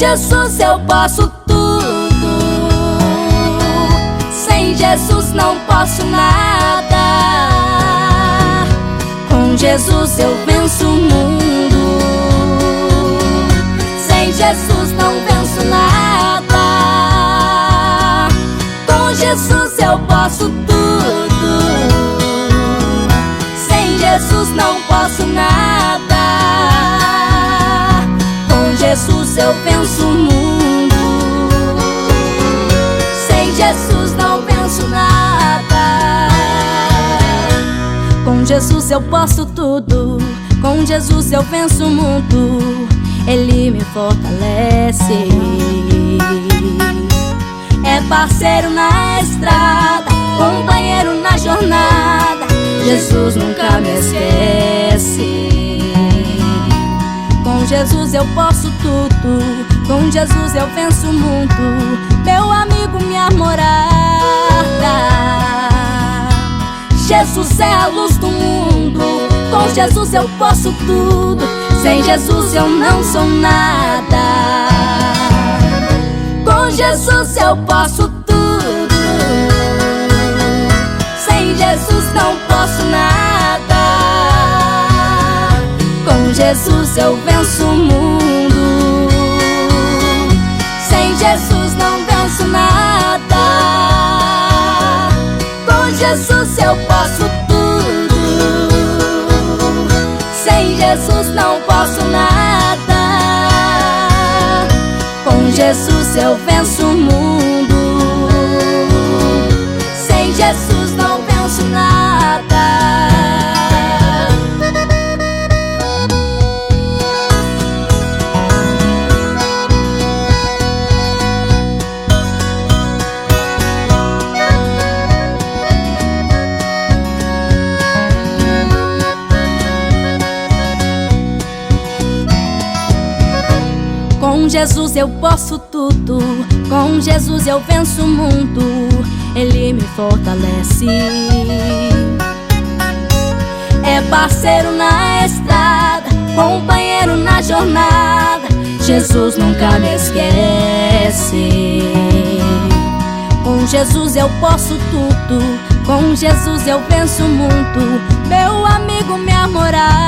Jesus eu posso tudo, sem Jesus não posso nada. Com Jesus eu venço o mundo, sem Jesus não venço nada. Com Jesus eu posso tudo, sem Jesus não posso nada. Com Jesus eu venço o mundo, sem Jesus não venço nada. Com Jesus eu posso tudo, com Jesus eu venço o mundo. Ele me fortalece, é parceiro na estrada, companheiro na jornada. Jesus nunca me esquece. Com Jesus eu posso tudo, com Jesus eu venço o mundo. Meu amigo, minha morada. Jesus é a luz do mundo, com Jesus eu posso tudo, sem Jesus eu não sou nada. Com Jesus eu posso tudo, sem Jesus não posso nada. Com Jesus eu venço o mundo, sem Jesus não venço nada. Com Jesus eu posso tudo, sem Jesus não posso nada. Com Jesus eu venço o mundo, sem Jesus não venço nada. Com Jesus eu posso tudo, com Jesus eu venço o mundo. Ele me fortalece, é parceiro na estrada, companheiro na jornada. Jesus nunca me esquece. Com Jesus eu posso tudo, com Jesus eu venço o mundo. Meu amigo, minha morada.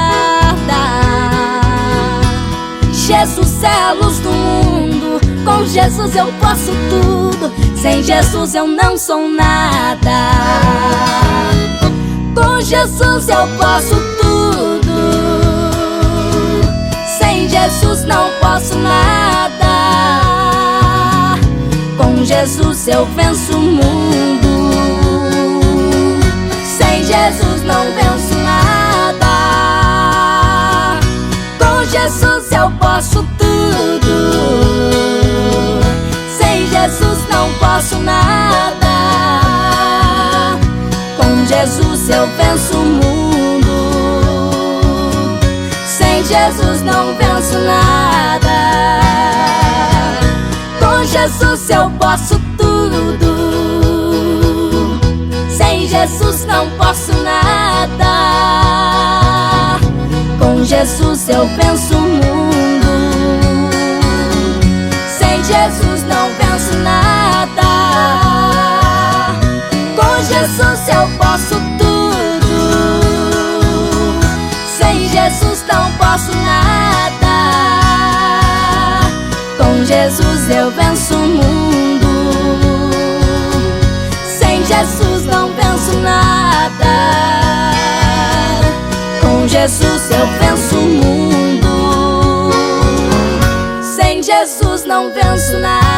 Jesus é a luz do mundo, com Jesus eu posso tudo, sem Jesus eu não sou nada. Com Jesus eu posso tudo, sem Jesus não posso nada. Com Jesus eu venço o mundo, sem Jesus não venço nada. Com Jesus eu posso tudo, sem Jesus não posso nada. Com Jesus eu venço o mundo, sem Jesus não venço nada. Com Jesus eu posso tudo, sem Jesus não posso nada. Com Jesus eu venço o mundo, sem Jesus não venço nada. Com Jesus eu posso tudo, sem Jesus não posso nada. Com Jesus eu venço o mundo, sem Jesus não venço nada. Com Jesus eu venço o mundo, sem Jesus não venço nada.